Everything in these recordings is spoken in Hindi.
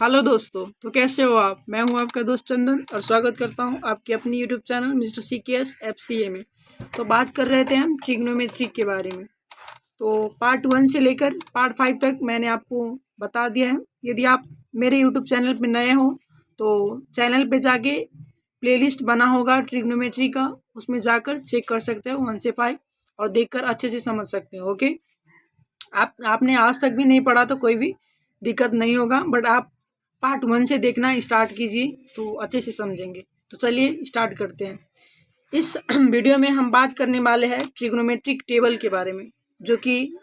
हेलो दोस्तों, तो कैसे हो आप। मैं हूं आपका दोस्त चंदन और स्वागत करता हूं आपके अपनी YouTube channel mister CKS FCA में। तो बात कर रहे थे हम ट्रिग्नोमेट्री के बारे में। तो पार्ट 1 से लेकर पार्ट 5 तक मैंने आपको बता दिया है। यदि आप मेरे यूट्यूब चैनल पर नए हो तो चैनल पर जाके प्लेलिस्ट बना होगा ट्रिग्नोमेट्री का, उसमें जाकर चेक कर सकते हो 1 से 5 और देखकर अच्छे से समझ सकते हो। ओके, आपने आज तक भी नहीं पढ़ा तो कोई भी दिक्कत नहीं होगा, बट आप पार्ट 1 से देखना स्टार्ट कीजिए तो अच्छे से समझेंगे। तो चलिए स्टार्ट करते हैं। इस वीडियो में हम बात करने वाले हैं ट्रिग्नोमेट्रिक टेबल के बारे में, जो कि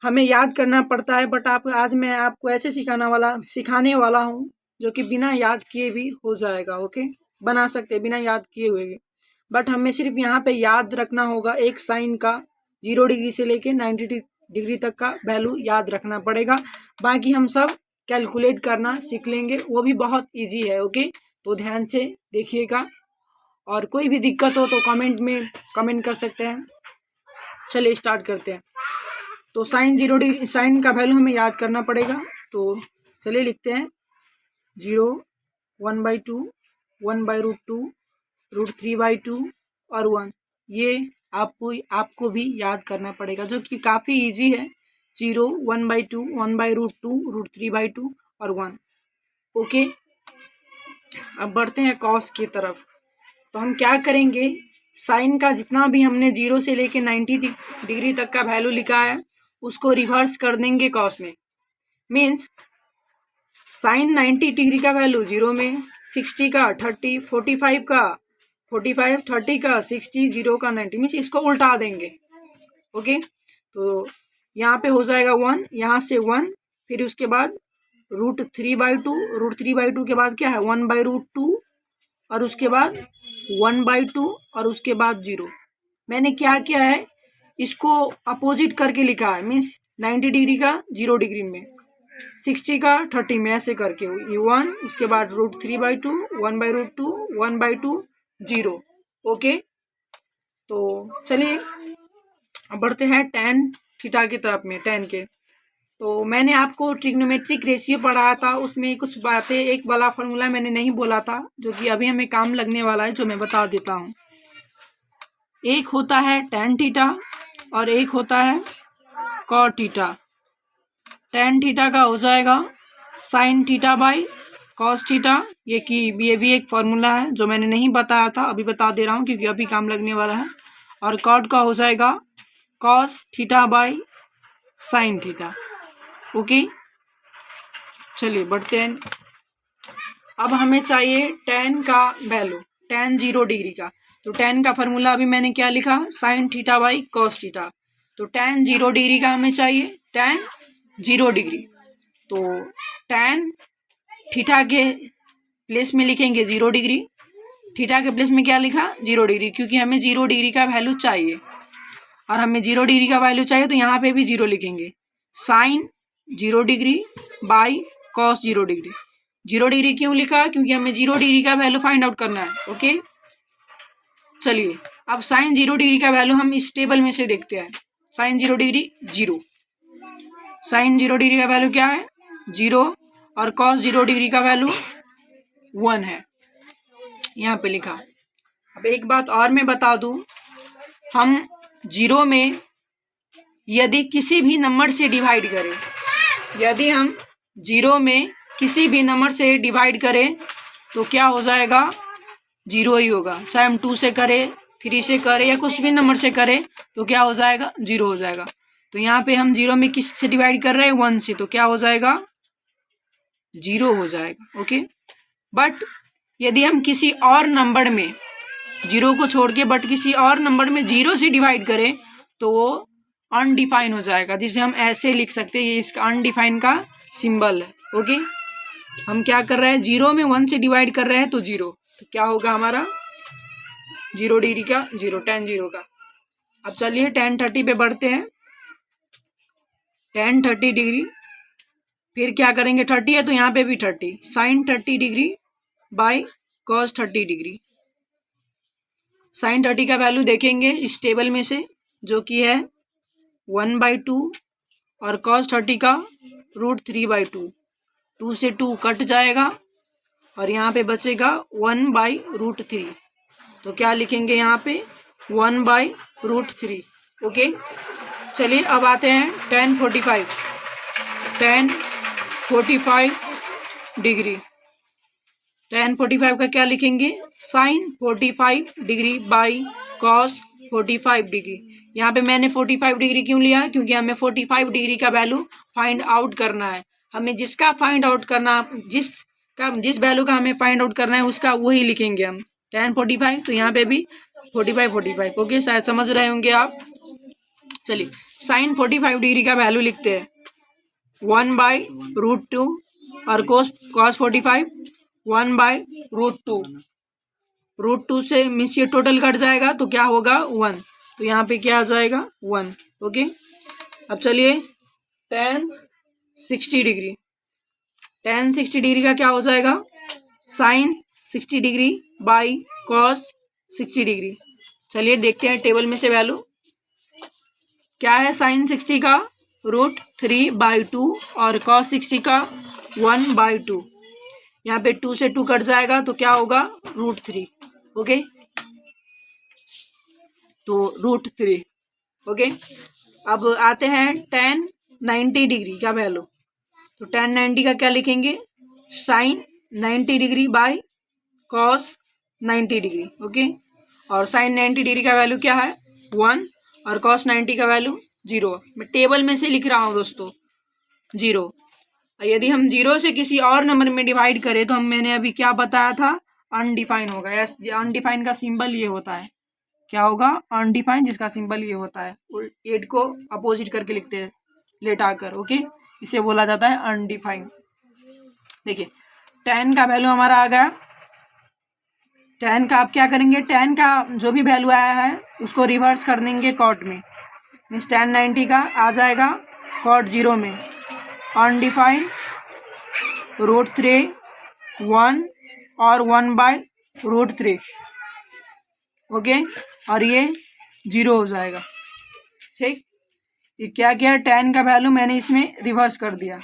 हमें याद करना पड़ता है। बट आज मैं आपको ऐसे सिखाने वाला हूँ जो कि बिना याद किए भी हो जाएगा। ओके, बना सकते हैं बिना याद किए हुए भी। बट हमें सिर्फ यहाँ पे याद रखना होगा एक साइन का 0 डिग्री से लेके 90 डिग्री तक का वैल्यू याद रखना पड़ेगा। बाकी हम सब कैलकुलेट करना सीख लेंगे, वो भी बहुत इजी है। ओके, तो ध्यान से देखिएगा और कोई भी दिक्कत हो तो कमेंट में कमेंट कर सकते हैं। चलिए स्टार्ट करते हैं। तो साइन 0 डिग्री साइन का वैल्यू हमें याद करना पड़ेगा। तो चलिए लिखते हैं 0, 1/2, 1/√2, √3/2 और 1। ये आपको भी याद करना पड़ेगा, जो कि काफ़ी इजी है। 0, 1/2, 1/√2, √3/2 और 1। ओके, अब बढ़ते हैं कॉस की तरफ। तो हम क्या करेंगे, साइन का जितना भी हमने 0 से लेके 90 डिग्री तक का वैल्यू लिखा है उसको रिवर्स कर देंगे कॉस में। मीन्स साइन 90 डिग्री का वैल्यू 0 में, 60 का 30, 45 का 45, 30 का 60, 0 का 90, मीन्स इसको उल्टा देंगे। ओके, तो यहाँ पे हो जाएगा 1, यहाँ से 1, फिर उसके बाद √3/2, √3/2 के बाद क्या है 1/√2 और उसके बाद 1/2 और उसके बाद 0। मैंने क्या किया है, इसको अपोजिट करके लिखा है। मीन्स 90 डिग्री का 0 डिग्री में, 60 का 30 में, ऐसे करके 1, उसके बाद √3/2, 1/√2, 1/2, 0। ओके, तो चलिए अब बढ़ते हैं tan थीटा की तरफ में, tan के। तो मैंने आपको ट्रिग्नोमेट्रिक रेशियो पढ़ाया था, उसमें कुछ बातें, एक वाला फार्मूला मैंने नहीं बोला था जो कि अभी हमें काम लगने वाला है, जो मैं बता देता हूँ। एक होता है tan थीटा और एक होता है cot थीटा। tan थीटा का हो जाएगा sin theta by cos theta. ये भी एक फार्मूला है जो मैंने नहीं बताया था, अभी बता दे रहा हूँ क्योंकि अभी काम लगने वाला है। और cot का हो जाएगा cos theta by sin theta. Okay, चलिए बढ़ते हैं। अब हमें चाहिए tan का वैल्यू, tan 0 डिग्री का। तो tan का फार्मूला अभी मैंने क्या लिखा, sin theta by cos theta. तो tan 0 डिग्री का हमें चाहिए, tan 0 डिग्री। तो tan थीटा के प्लेस में लिखेंगे 0 डिग्री, थीटा के प्लेस में क्या लिखा 0 डिग्री, क्योंकि हमें 0 डिग्री का वैल्यू चाहिए और हमें 0 डिग्री का वैल्यू चाहिए तो यहाँ पे भी 0 लिखेंगे। Sine 0 degree by cos 0 degree. 0 degree क्यों लिखा, क्योंकि हमें 0 डिग्री का वैल्यू फाइंड आउट करना है। ओके, चलिए अब साइन 0 डिग्री का वैल्यू हम इस टेबल में से देखते हैं। साइन 0 डिग्री 0, साइन 0 डिग्री का वैल्यू क्या है 0 और कॉस 0 डिग्री का वैल्यू 1 है, यहाँ पे लिखा। अब एक बात और मैं बता दूं, हम 0 में यदि किसी भी नंबर से डिवाइड करें, यदि हम 0 में किसी भी नंबर से डिवाइड करें तो क्या हो जाएगा 0 ही होगा। चाहे हम 2 से करें, 3 से करें या कुछ भी नंबर से करें तो क्या हो जाएगा 0 हो जाएगा। तो यहाँ पे हम 0 में किस से डिवाइड कर रहे हैं 1 से, तो क्या हो जाएगा 0 हो जाएगा। ओके, बट यदि हम किसी और नंबर में 0 को छोड़ के बट किसी और नंबर में 0 से डिवाइड करें तो वो अनडिफाइन हो जाएगा, जिसे हम ऐसे लिख सकते हैं, ये इसका अनडिफाइन का सिंबल है। ओके, हम क्या कर रहे हैं 0 में 1 से डिवाइड कर रहे हैं तो 0, तो क्या होगा हमारा 0 डिग्री का 0, tan 0 का। अब चलिए tan 30 पे बढ़ते हैं। tan 30 डिग्री, फिर क्या करेंगे 30 है तो यहाँ पे भी 30, sine 30 degree by cos 30 degree. Sine 30 का वैल्यू देखेंगे इस टेबल में से, जो कि है 1/2 और कॉस 30 का √3/2। 2 से 2 कट जाएगा और यहाँ पे बचेगा 1/√3। तो क्या लिखेंगे यहाँ पे 1/√3। ओके, चलिए अब आते हैं tan 45 डिग्री। tan 45 का क्या लिखेंगे sin 45 degree by cos 45 degree. यहाँ पे मैंने 45 डिग्री क्यों लिया, क्योंकि हमें 45 डिग्री का वैल्यू फाइंड आउट करना है। हमें जिसका फाइंड आउट करना, जिस वैल्यू का हमें फाइंड आउट करना है उसका वही लिखेंगे हम tan 45। तो यहाँ पे भी 45। ओके, शायद समझ रहे होंगे आप। चलिए sin 45 डिग्री का वैल्यू लिखते हैं 1/√2 और cos 45 1/√2। √2 से मीन्स ये टोटल कट जाएगा तो क्या होगा 1। तो यहाँ पे क्या आ जाएगा 1। ओके, अब चलिए tan 60 डिग्री। tan 60 डिग्री का क्या हो जाएगा sin 60 degree by cos 60 degree. चलिए देखते हैं टेबल में से वैल्यू क्या है। sin 60 का √3/2 और cos 60 का 1/2। यहाँ पे 2 से 2 कट जाएगा तो क्या होगा √3। ओके, तो √3। ओके, अब आते हैं tan 90 डिग्री का वैल्यू। तो tan 90 का क्या लिखेंगे sin 90 degree by cos 90 degree. Okay, और sin 90 डिग्री का वैल्यू क्या है 1 और cos 90 का वैल्यू 0। मैं टेबल में से लिख रहा हूँ दोस्तों 0। यदि हम 0 से किसी और नंबर में डिवाइड करें तो मैंने अभी क्या बताया था अनडिफाइन होगा। यस, अनडिफाइन का सिंबल ये होता है। क्या होगा अनडिफाइन, जिसका सिंबल ये होता है। 8 को अपोजिट करके लिखते हैं लेटाकर। ओके, इसे बोला जाता है अनडिफाइन। देखिए tan का वैल्यू हमारा आ गया। tan का आप क्या करेंगे, tan का जो भी वैल्यू आया है उसको रिवर्स कर देंगे cot में। मीन्स tan 90 का आ जाएगा cot 0 में अनडिफाइन √3 1 और 1/√3। ओके, और ये 0 हो जाएगा। ठीक, ये क्या किया tan का वैल्यू मैंने इसमें रिवर्स कर दिया।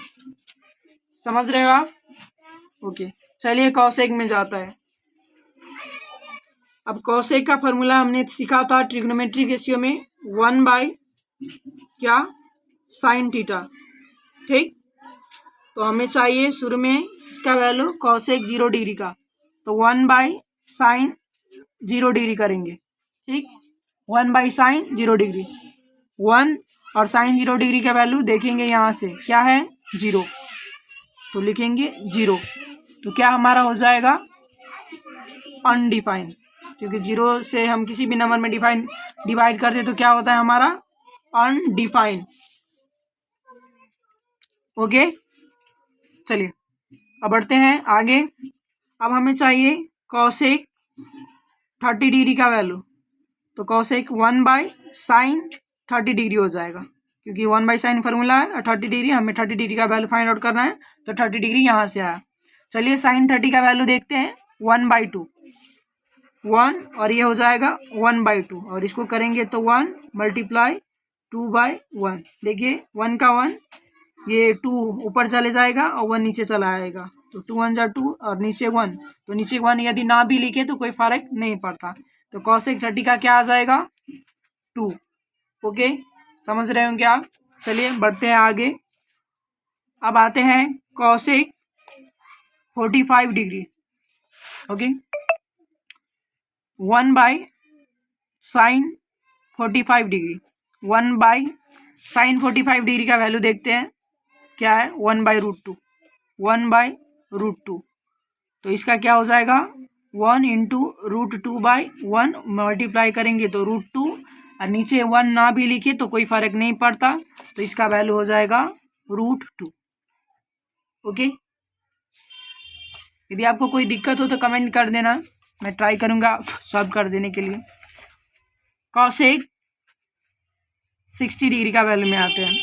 समझ रहे हो आप। ओके, चलिए cosec में जाता है। अब cosec का फॉर्मूला हमने सीखा था ट्रिग्नोमेट्रिक रेशियो में 1 क्या sin थीटा। ठीक, तो हमें चाहिए शुरू में इसका वैल्यू cosec 0 डिग्री का, तो 1/sin 0 डिग्री करेंगे। ठीक, 1/sin 0 डिग्री 1 और sin 0 डिग्री का वैल्यू देखेंगे यहाँ से क्या है 0, तो लिखेंगे 0। तो क्या हमारा हो जाएगा अनडिफाइन, क्योंकि 0 से हम किसी भी नंबर में डिवाइड करते तो क्या होता है हमारा अनडिफाइन। ओके, चलिए अब बढ़ते हैं आगे। अब हमें चाहिए cosec 30 डिग्री का वैल्यू, तो cosec 1/sin 30 डिग्री हो जाएगा, क्योंकि 1/sin फार्मूला है और 30 डिग्री हमें 30 डिग्री का वैल्यू फाइंड आउट करना है, तो 30 डिग्री यहाँ से आया। चलिए sin 30 का वैल्यू देखते हैं 1/2 1 और ये हो जाएगा 1/2 और इसको करेंगे तो 1 × 2/1। देखिए 1 का 1, ये 2 ऊपर चले जाएगा और 1 नीचे चला आएगा, तो 2 1 जा 2 और नीचे 1, तो नीचे 1 यदि ना भी लिखे तो कोई फर्क नहीं पड़ता। तो cosec 30 का क्या आ जाएगा 2। ओके, समझ रहे होंगे आप। चलिए बढ़ते हैं आगे। अब आते हैं cosec 45 degree. Okay, 1/sin 45 degree 1/sin 45 degree का वैल्यू देखते हैं क्या है 1/√2 1/√2। तो इसका क्या हो जाएगा 1 × √2/1 मल्टीप्लाई करेंगे तो √2 और नीचे 1 ना भी लिखे तो कोई फर्क नहीं पड़ता, तो इसका वैल्यू हो जाएगा √2। ओके, यदि आपको कोई दिक्कत हो तो कमेंट कर देना, मैं ट्राई करूँगा सॉल्व कर देने के लिए। cosec 60 डिग्री का वैल्यू में आते हैं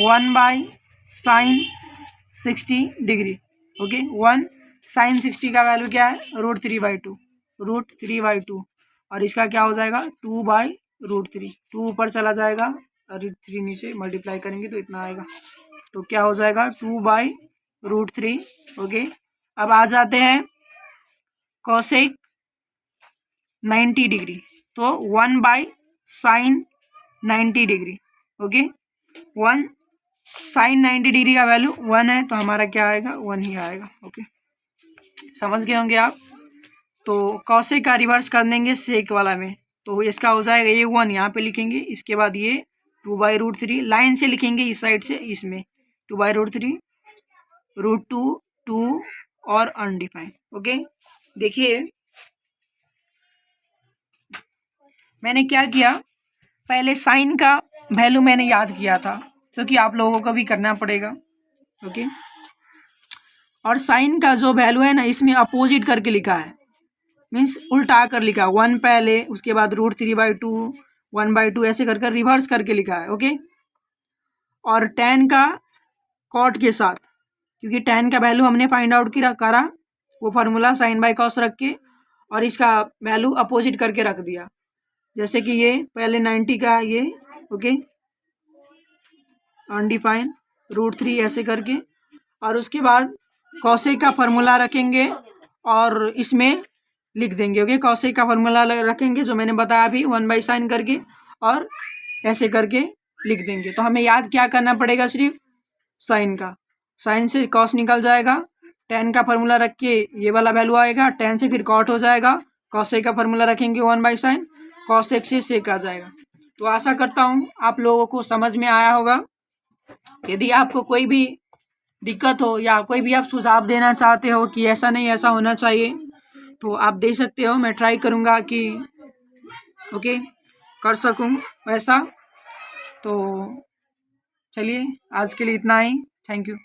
1/sin 60 डिग्री। ओके, 1 sin 60 का वैल्यू क्या है √3/2 और इसका क्या हो जाएगा 2/√3। 2 ऊपर चला जाएगा और 3 नीचे, मल्टीप्लाई करेंगे तो इतना आएगा, तो क्या हो जाएगा 2/√3 √3। ओके, अब आ जाते हैं कॉसेक 90 डिग्री, तो 1/sin 90 degree. Okay, 1 sin 90 degree का वैल्यू 1 है, तो हमारा क्या आएगा, 1 ही आएगा। ओके, समझ गए होंगे आप। तो कॉसेक का रिवर्स कर देंगे सेक वाला में, तो इसका हो जाएगा ये 1 यहाँ पे लिखेंगे, इसके बाद ये 2/√3 लाइन से लिखेंगे इस साइड से, इसमें 2/√3 √2 2 और अनडिफाइंड। ओके, देखिए मैंने क्या किया, पहले साइन का वैल्यू मैंने याद किया था, क्योंकि आप लोगों को भी करना पड़ेगा। ओके, और साइन का जो वैल्यू है ना, इसमें अपोजिट करके लिखा है, मीन्स उल्टा कर लिखा है, 1 पहले, उसके बाद √3/2 1/2 ऐसे कर कर रिवर्स करके लिखा है। ओके, और tan का कॉट के साथ, क्योंकि tan का वैल्यू हमने फाइंड आउट करा, वो फार्मूला sin/cos रख के, और इसका वैल्यू अपोजिट करके रख दिया, जैसे कि ये पहले 90 का ये। ओके, अनडिफाइन √3 ऐसे करके, और उसके बाद कॉसेक का फार्मूला रखेंगे और इसमें लिख देंगे। ओके, कॉसेक का फार्मूला रखेंगे जो मैंने बताया अभी, 1/sin करके, और ऐसे करके लिख देंगे। तो हमें याद क्या करना पड़ेगा, सिर्फ साइन का, साइन से कॉस निकल जाएगा, tan का फार्मूला रख के ये वाला वैल्यू आएगा, tan से फिर कॉट हो जाएगा, कॉसेक का फार्मूला रखेंगे 1/sin, कॉसेक से सेक आ जाएगा। तो आशा करता हूँ आप लोगों को समझ में आया होगा। यदि आपको कोई भी दिक्कत हो या कोई भी आप सुझाव देना चाहते हो कि ऐसा नहीं ऐसा होना चाहिए, तो आप दे सकते हो, मैं ट्राई करूँगा कि ओके कर सकूँ वैसा। तो चलिए आज के लिए इतना ही, थैंक यू।